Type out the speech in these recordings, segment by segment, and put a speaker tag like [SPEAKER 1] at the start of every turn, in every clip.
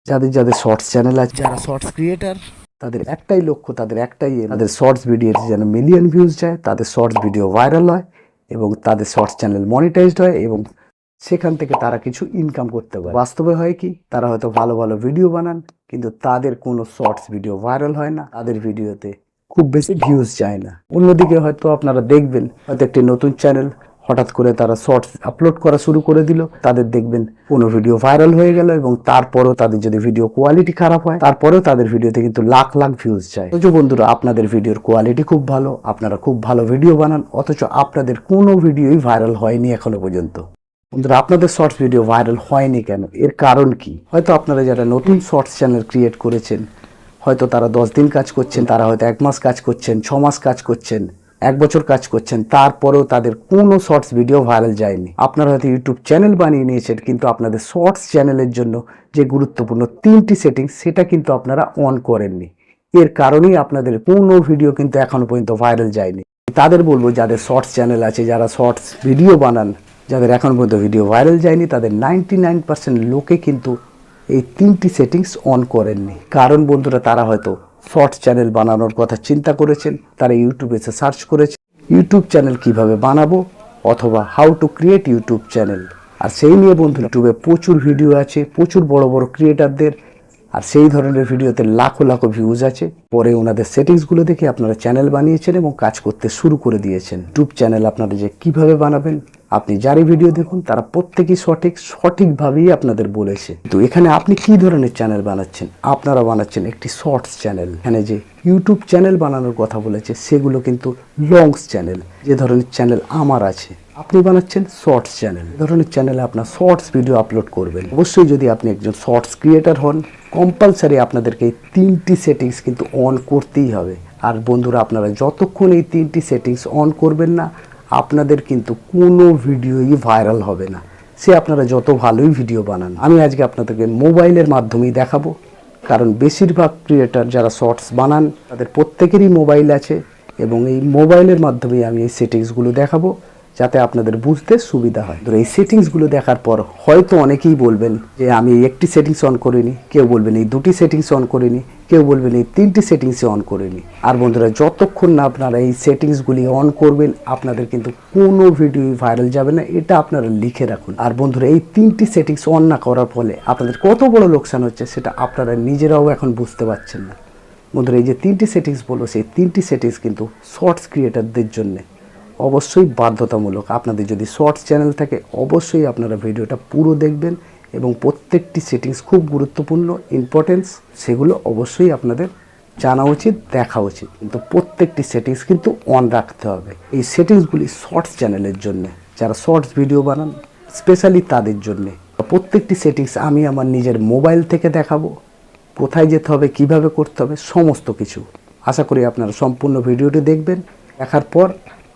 [SPEAKER 1] যাদের যাদের shorts channel আছে, যারা শর্টস ক্রিয়েটার, তাদের একটাই লক্ষ্য, তাদের একটাই তাদের শর্টস ভিডিও যেন মিলিয়ন ভিউজ যায়, তাদের শর্টস ভিডিও ভাইরাল হয় এবং তাদের শর্টস চ্যানেল মনিটাইজড হয় এবং সেখান থেকে তারা কিছু ইনকাম করতে পারে। বাস্তবে হয় কি, তারা হয়তো ভালো ভালো ভিডিও বানান কিন্তু তাদের কোনো শর্টস ভিডিও ভাইরাল হয় না, তাদের ভিডিওতে খুব বেশি ভিউজ যায় না। অন্যদিকে হয়তো আপনারা দেখবেন, হয়তো একটি নতুন চ্যানেল হঠাৎ করে তারা শর্টস আপলোড করা শুরু করে দিল, তাদের দেখবেন কোনো ভিডিও ভাইরাল হয়ে গেল এবং তারপরেও তাদের যদি ভিডিও কোয়ালিটি খারাপ হয়, তারপরেও তাদের ভিডিওতে কিন্তু লাখ লাখ ভিউজ যায়। অথচ বন্ধুরা, আপনাদের ভিডিওর কোয়ালিটি খুব ভালো, আপনারা খুব ভালো ভিডিও বানান, অথচ আপনাদের কোনো ভিডিওই ভাইরাল হয়নি এখনো পর্যন্ত। বন্ধুরা, আপনাদের শর্টস ভিডিও ভাইরাল হয়নি কেন? এর কারণ কি? হয়তো আপনারা যারা নতুন শর্টস চ্যানেল ক্রিয়েট করেছেন, হয়তো তারা 10 দিন কাজ করছেন, তারা হয়তো 1 মাস কাজ করছেন, 6 মাস কাজ করছেন, 1 বছর কাজ করছেন, তারপরেও তাদের কোনো শর্টস ভিডিও ভাইরাল যায়নি। আপনারা হয়তো ইউটিউব চ্যানেল বানিয়ে নিয়েছেন, কিন্তু আপনাদের শর্টস চ্যানেলের জন্য যে গুরুত্বপূর্ণ 3টি সেটিংস, সেটা কিন্তু আপনারা অন করেননি। এর কারণেই আপনাদের কোনো ভিডিও কিন্তু এখনো পর্যন্ত ভাইরাল যায়নি। তাদের বলবো, যাদের শর্টস চ্যানেল আছে, যারা শর্টস ভিডিও বানান, যাদের এখন পর্যন্ত ভিডিও ভাইরাল যায়নি, তাদের 99% লোকে কিন্তু এই 3টি সেটিংস অন করেননি। কারণ বন্ধুরা, তারা হয়তো শর্টস চ্যানেল বানানোর কথা চিন্তা করেছেন, তারা ইউটিউবে এসে সার্চ করেছে ইউটিউব চ্যানেল কিভাবে বানাবো অথবা how to create YouTube channel. আর সেই নিয়ে বন্ধুরা, ইউটিউবে প্রচুর ভিডিও আছে, প্রচুর বড় বড় ক্রিয়েটারদের, আর সেই ধরনের ভিডিওতে লাখো লাখো ভিউজ আছে। পরে ওনাদের সেটিংসগুলো দেখে আপনারা চ্যানেল বানিয়েছেন এবং কাজ করতে শুরু করে দিয়েছেন। ইউটিউব চ্যানেল আপনারা যে কিভাবে বানাবেন, আপনি যারই ভিডিও দেখুন তারা প্রত্যেকেই সঠিকভাবেই আপনাদের বলেছে। তো এখানে আপনি কি ধরনের চ্যানেল বানাচ্ছেন? আপনারা বানাচ্ছেন একটি শর্টস চ্যানেল। এখানে যে ইউটিউব চ্যানেল বানানোর কথা বলেছে, সেগুলো কিন্তু লংস চ্যানেল, যে ধরনের চ্যানেল আমার আছে। আপনি বানাচ্ছেন শর্টস চ্যানেল। এই ধরনের চ্যানেলে আপনার শর্টস ভিডিও আপলোড করবেন। অবশ্যই যদি আপনি একজন শর্টস ক্রিয়েটার হন, কম্পালসারি আপনাদেরকে এই 3টি সেটিংস কিন্তু অন করতেই হবে। আর বন্ধুরা, আপনারা যতক্ষণ এই 3টি সেটিংস অন করবেন না, আপনাদের কিন্তু কোনো ভিডিওই ভাইরাল হবে না, সে আপনারা যত ভালোই ভিডিও বানান। আমি আজকে আপনাদেরকে মোবাইলের মাধ্যমেই দেখাবো, কারণ বেশিরভাগ ক্রিয়েটার যারা শর্টস বানান, তাদের প্রত্যেকেরই মোবাইল আছে এবং এই মোবাইলের মাধ্যমেই আমি এই সেটিংসগুলো দেখাবো, যাতে আপনাদের বুঝতে সুবিধা হয়। ধরো এই সেটিংসগুলো দেখার পর হয়তো অনেকেই বলবেন যে আমি একটি সেটিংস অন করিনি, কেউ বলবেন এই 2টি সেটিংস অন করিনি, কেউ বলবেন এই 3টি সেটিংসে অন করিনি। আর বন্ধুরা, যতক্ষণ না আপনারা এই সেটিংসগুলি অন করবেন, আপনাদের কিন্তু কোনো ভিডিও ভাইরাল যাবে না, এটা আপনারা লিখে রাখুন। আর বন্ধুরা, এই 3টি সেটিংস অন না করার ফলে আপনাদের কত বড় লোকসান হচ্ছে, সেটা আপনারা নিজেরাও এখন বুঝতে পারছেন না। বন্ধুরা, এই যে 3টি সেটিংস বলবো, সেই 3টি সেটিংস কিন্তু শর্টস ক্রিয়েটারদের জন্য অবশ্যই বাধ্যতামূলক। আপনাদের যদি শর্টস চ্যানেল থাকে, অবশ্যই আপনারা ভিডিওটা পুরো দেখবেন এবং প্রত্যেকটি সেটিংস খুব গুরুত্বপূর্ণ, ইম্পর্টেন্স, সেগুলো অবশ্যই আপনাদের জানা উচিত, দেখা উচিত। কিন্তু প্রত্যেকটি সেটিংস কিন্তু অন রাখতে হবে। এই সেটিংসগুলি শর্টস চ্যানেলের জন্য, যারা শর্টস ভিডিও বানান স্পেশালি তাদের জন্যে। প্রত্যেকটি সেটিংস আমি আমার নিজের মোবাইল থেকে দেখাবো, কোথায় যেতে হবে, কিভাবে করতে হবে, সমস্ত কিছু। আশা করি আপনারা সম্পূর্ণ ভিডিওটি দেখবেন। দেখার পর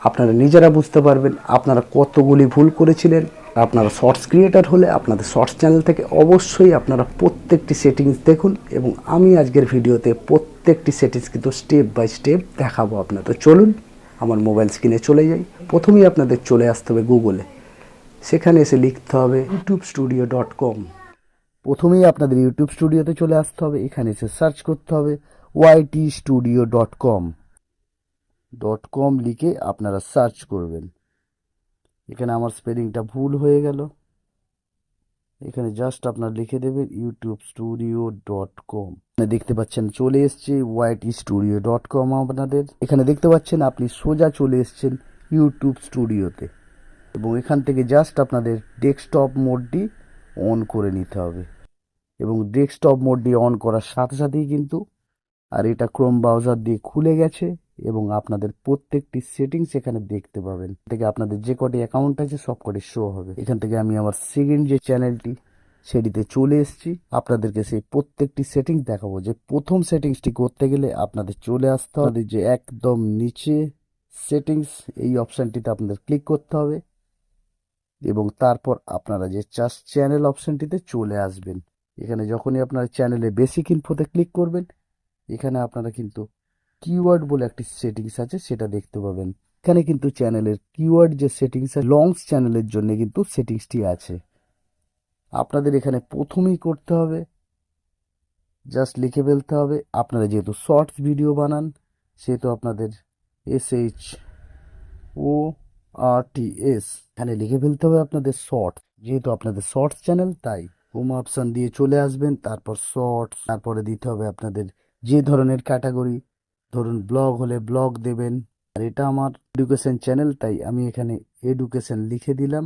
[SPEAKER 1] আপনারা নিজেরা বুঝতে পারবেন আপনারা কতগুলি ভুল করেছিলেন। আপনারা শর্টস ক্রিয়েটার হলে আপনাদের শর্টস চ্যানেল থেকে অবশ্যই আপনারা প্রত্যেকটি সেটিংস দেখুন এবং আমি আজকের ভিডিওতে প্রত্যেকটি সেটিংস কিন্তু স্টেপ বাই স্টেপ দেখাবো আপনার। তো চলুন আমার মোবাইল স্ক্রিনে চলে যাই। প্রথমেই আপনাদের চলে আসতে হবে গুগলে, সেখানে এসে লিখতে হবে youtube-studio.com। প্রথমেই আপনাদের ইউটিউব স্টুডিওতে চলে আসতে হবে, এখানে এসে সার্চ করতে হবে ytstudio.com লিখে আপনারা সার্চ করবেন। এখানে আমার স্পেলিংটা ভুল হয়ে গেল, এখানে জাস্ট আপনারা লিখে দেবেন youtube-studio.com। দেখতে পাচ্ছেন চলে এসছে ytstudio.com আপনাদের। এখানে দেখতে পাচ্ছেন আপনি সোজা চলে এসছেন ইউটিউব স্টুডিওতে এবং এখান থেকে জাস্ট আপনাদের ডেস্কটপ মোডটি অন করে নিতে হবে এবং ডেস্কটপ মোডটি অন করার সাথে সাথেই কিন্তু আর এটা ক্রোম ব্রাউজার দিয়ে খুলে গেছে এবং আপনাদের প্রত্যেকটি সেটিংস এখানে দেখতে পাবেন। থেকে আপনাদের যে কটি অ্যাকাউন্ট আছে সব কটি শো হবে। এখান থেকে আমি আমার সেকেন্ড যে চ্যানেলটি, সেটিতে চলে এসেছি। আপনাদেরকে সেই প্রত্যেকটি সেটিংস দেখাবো। যে প্রথম সেটিংসটি করতে গেলে আপনাদের চলে আসতে হবে যে একদম নিচে সেটিংস, এই অপশানটিতে আপনাদের ক্লিক করতে হবে এবং তারপর আপনারা যে জাস্ট চ্যানেল অপশানটিতে চলে আসবেন। এখানে যখনই আপনার চ্যানেলে বেসিক ইনফোতে ক্লিক করবেন, এখানে আপনারা কিন্তু কিওয়ার্ড বলে একটি সেটিংস আছে, সেটা দেখতে পাবেন। এখানে কিন্তু চ্যানেলের কিওয়ার্ড যে সেটিংস আছে, লংস চ্যানেলের জন্য কিন্তু সেটিংসটি আছে। আপনাদের এখানে প্রথমেই করতে হবে জাস্ট লিখে ফেলতে হবে। আপনারা যেহেতু শর্টস ভিডিও বানান সেহেতু আপনাদের SHORTS এখানে লিখে ফেলতে হবে আপনাদের শর্টস, যেহেতু আপনাদের শর্টস চ্যানেল তাই হোম অপশন দিয়ে চলে আসবেন, তারপর শর্টস, তারপরে দিতে হবে আপনাদের যে ধরনের ক্যাটাগরি, ধরুন ব্লগ হলে ব্লগ দেবেন। আর এটা আমার এডুকেশন চ্যানেল তাই আমি এখানে এডুকেশন লিখে দিলাম।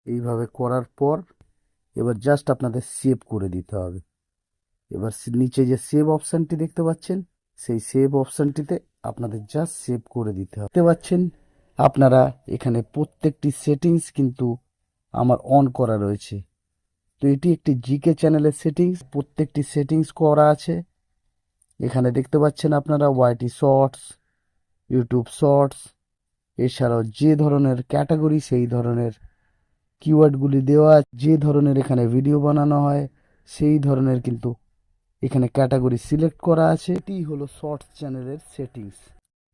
[SPEAKER 1] এইভাবে করার পর এবার জাস্ট আপনাদের সেভ করে দিতে হবে। এবার নিচে যে সেভ অপশানটি দেখতে পাচ্ছেন সেই সেভ অপশানটিতে আপনাদের জাস্ট সেভ করে দিতে হবে। দেখতে পাচ্ছেন আপনারা এখানে প্রত্যেকটি সেটিংস কিন্তু আমার অন করা রয়েছে। তো এটি একটি জিকে চ্যানেলের সেটিংস, প্রত্যেকটি সেটিংস করা আছে। এখানে দেখতে পাচ্ছেন আপনারা ওয়াইটি শর্টস, ইউটিউব শর্টস, এছাড়াও যে ধরনের ক্যাটাগরি সেই ধরনের কিওয়ার্ডগুলি দেওয়া, যে ধরনের এখানে ভিডিও বানানো হয় সেই ধরনের কিন্তু এখানে ক্যাটাগরি সিলেক্ট করা আছে। এটি হলো শর্টস চ্যানেলের সেটিংস।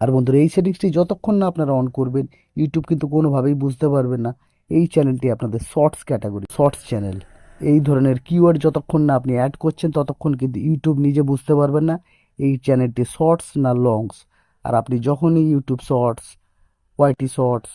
[SPEAKER 1] আর বন্ধুরা এই সেটিংসটি যতক্ষণ না আপনারা অন করবেন ইউটিউব কিন্তু কোনোভাবেই বুঝতে পারবেন না এই চ্যানেলটি আপনাদের শর্টস ক্যাটাগরি, শর্টস চ্যানেল। এই ধরনের কিওয়ার্ড যতক্ষণ না আপনি অ্যাড করছেন ততক্ষণ কিন্তু ইউটিউব নিজে বুঝতে পারবেন না এই চ্যানেলটি শর্টস না লংস। আর আপনি যখনই ইউটিউব শর্টস, ওয়াইটি শর্টস,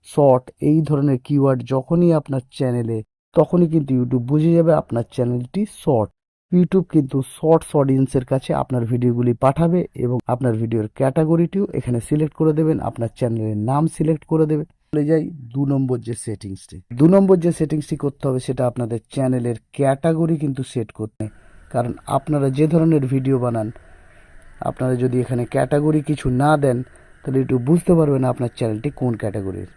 [SPEAKER 1] শর্ট এই ধরনের কিওয়ার্ড যখনই আপনার চ্যানেলে, তখনই কিন্তু ইউটিউব বুঝে যাবে আপনার চ্যানেলটি শর্ট। ইউটিউব কিন্তু শর্টস অডিয়েন্সের কাছে আপনার ভিডিওগুলি পাঠাবে এবং আপনার ভিডিওর ক্যাটাগরিটিও এখানে সিলেক্ট করে দেবেন, আপনার চ্যানেলের নাম সিলেক্ট করে দেবে। চলে যাই 2 নম্বর যে সেটিংসটি। 2 নম্বর যে সেটিংসটি করতে হবে সেটা আপনাদের চ্যানেলের ক্যাটাগরি কিন্তু সেট করতে, কারণ আপনারা যে ধরনের ভিডিও বানান আপনারা যদি এখানে ক্যাটাগরি কিছু না দেন তাহলে ইউটিউব বুঝতে পারবে না আপনার চ্যানেলটি কোন ক্যাটাগরির।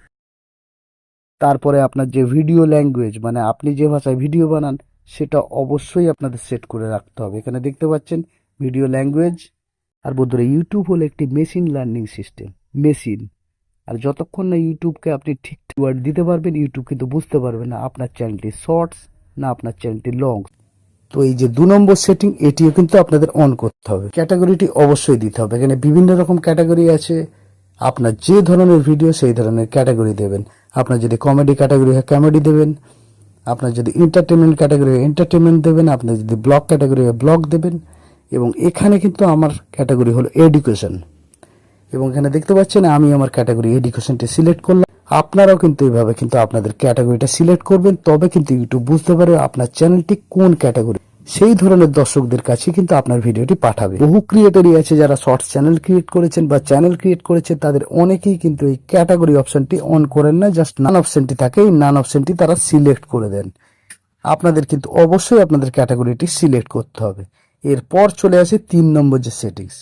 [SPEAKER 1] তারপরে আপনার যে ভিডিও ল্যাঙ্গুয়েজ, মানে আপনি যে ভাষায় ভিডিও বানান সেটা অবশ্যই আপনাদের সেট করে রাখতে হবে। এখানে দেখতে পাচ্ছেন ভিডিও ল্যাঙ্গুয়েজ। আর বন্ধুরা ইউটিউব হলো একটি মেশিন লার্নিং সিস্টেম, মেশিন। আর যতক্ষণ না ইউটিউবকে আপনি ঠিক ওয়ার্ড দিতে পারবেন ইউটিউব কিন্তু বুঝতে পারবে না আপনার চ্যানেলটি শর্টস না আপনার চ্যানেলটি লং। তো এই যে 2 নম্বর সেটিং এটিও কিন্তু আপনাদের অন করতে হবে। ক্যাটাগরিটি অবশ্যই দিতে হবে। এখানে বিভিন্ন রকম ক্যাটাগরি আছে, আপনার যে ধরনের ভিডিও সেই ধরনের ক্যাটাগরি দেবেন। আপনার যদি কমেডি ক্যাটাগরি হয় কমেডি দেবেন, আপনার যদি এন্টারটেনমেন্ট ক্যাটাগরি হয় এন্টারটেনমেন্ট দেবেন, আপনার যদি ব্লগ ক্যাটাগরি হয় ব্লগ দেবেন। এবং এখানে কিন্তু আমার ক্যাটাগরি হলো এডুকেশন, এবং এখানে দেখতে পাচ্ছেন আমি আমার ক্যাটাগরি এডুকেশনটি সিলেক্ট করলাম। আপনারাও কিন্তু এইভাবে কিন্তু আপনাদের ক্যাটাগরিটা সিলেক্ট করবেন, তবে কিন্তু ইউটিউব বুঝতে পারবে আপনার চ্যানেলটি কোন ক্যাটাগরি, সেই ধরনের দর্শকদের কাছে কিন্তু আপনার ভিডিওটি পাঠাবে। বহু ক্রিয়েটরই আছে যারা শর্টস চ্যানেল ক্রিয়েট করেছেন বা চ্যানেল ক্রিয়েট করেছেন, তাদের অনেকেই কিন্তু এই ক্যাটাগরি অপশনটি অন করেন না, জাস্ট নান অপশনটি থাকে, এই নান অপশনটি তারা সিলেক্ট করে দেন। আপনাদের কিন্তু অবশ্যই আপনাদের ক্যাটাগরিটি সিলেক্ট করতে হবে। এরপর চলে আসে 3 নম্বর যে সেটিংস।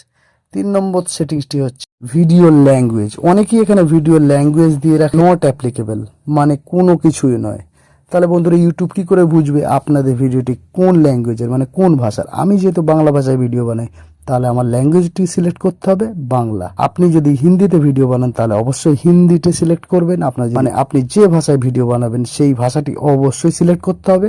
[SPEAKER 1] 3 নম্বর সেটিংসটি হচ্ছে ভিডিও ল্যাঙ্গুয়েজ। অনেকেই এখানে ভিডিও ল্যাঙ্গুয়েজ দিয়ে রাখে নট অ্যাপ্লিকেবল, মানে কোনো কিছুই নয়। তাহলে বন্ধুরা ইউটিউব কি করে বুঝবে আপনাদের ভিডিওটি কোন ল্যাঙ্গুয়েজের, মানে কোন ভাষার? আমি যেহেতু বাংলা ভাষায় ভিডিও বানাই তাহলে আমার ল্যাঙ্গুয়েজটি সিলেক্ট করতে হবে বাংলা। আপনি যদি হিন্দিতে ভিডিও বানান তাহলে অবশ্যই হিন্দিতে সিলেক্ট করবেন। আপনার মানে আপনি যে ভাষায় ভিডিও বানাবেন সেই ভাষাটি অবশ্যই সিলেক্ট করতে হবে,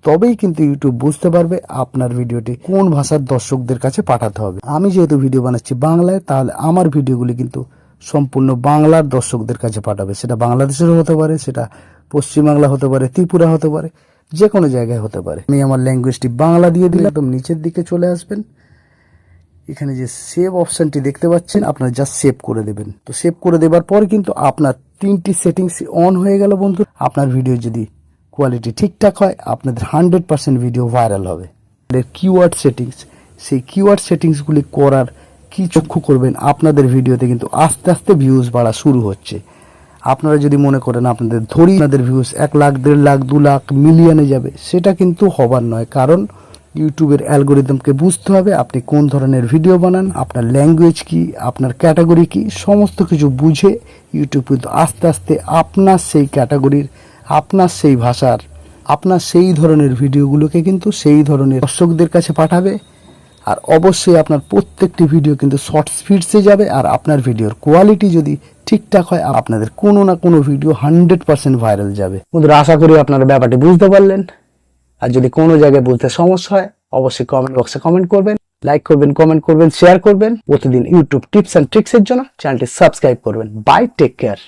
[SPEAKER 1] তবেই কিন্তু ইউটিউব বুঝতে পারবে আপনার ভিডিওটি কোন ভাষার দর্শকদের কাছে পাঠাতে হবে। আমি যেহেতু ভিডিও বানাচ্ছি বাংলায়, তাহলে আমার ভিডিওগুলি কিন্তু সম্পূর্ণ বাংলার দর্শকদের কাছে পাঠাবে। সেটা বাংলাদেশেরও হতে পারে, সেটা পশ্চিমবাংলা হতে পারে, ত্রিপুরা হতে পারে, যে কোনো জায়গায় হতে পারে। আমি আমার ল্যাঙ্গুয়েজটি বাংলা দিয়ে দিলে একদম নিচের দিকে চলে আসবেন। এখানে যে সেভ অপশনটি দেখতে পাচ্ছেন আপনারা জাস্ট সেভ করে দেবেন। তো সেভ করে দেবার পর কিন্তু আপনার 3টি সেটিংস অন হয়ে গেল বন্ধু। আপনার ভিডিও যদি কোয়ালিটি ঠিকঠাক হয় আপনাদের 100% ভিডিও ভাইরাল হবে। কিওয়ার্ড সেটিংস, সেই কিওয়ার্ড সেটিংসগুলি করার কি চক্ষু করবেন, আপনাদের ভিডিওতে কিন্তু আস্তে আস্তে ভিউজ বাড়া শুরু হচ্ছে। আপনারা যদি মনে করেন আপনাদের ধরি আপনাদের ভিউজ 1 লাখ, 1.5 লাখ, 2 লাখ, মিলিয়নে যাবে, সেটা কিন্তু হবার নয়। কারণ ইউটিউবের অ্যালগোরিদমকে বুঝতে হবে আপনি কোন ধরনের ভিডিও বানান, আপনার ল্যাঙ্গুয়েজ কি, আপনার ক্যাটাগরি কি, সমস্ত কিছু বুঝে ইউটিউব কিন্তু আস্তে আস্তে আপনার সেই ক্যাটাগরির, আপনার সেই ভাষার, আপনার সেই ধরনের ভিডিওগুলোকে কিন্তু সেই ধরনের দর্শকদের কাছে পাঠাবে। আর অবশ্যই আপনার প্রত্যেকটি ভিডিও কিন্তু শর্ট স্পিডসে যাবে। আর আপনার ভিডিওর কোয়ালিটি যদি ঠিকঠাক হয় আপনাদের কোনো না কোনো ভিডিও 100% ভাইরাল যাবে। বন্ধুরা আশা করি আপনারা ব্যাপারটি বুঝতে পারলেন। আর যদি কোনো জায়গায় বুঝতে সমস্যা হয় অবশ্যই কমেন্ট বক্সে কমেন্ট করবেন, লাইক করবেন, কমেন্ট করবেন, শেয়ার করবেন। প্রতিদিন ইউটিউব টিপস অ্যান্ড ট্রিক্সের জন্য চ্যানেলটি সাবস্ক্রাইব করবেন। Bye, take care.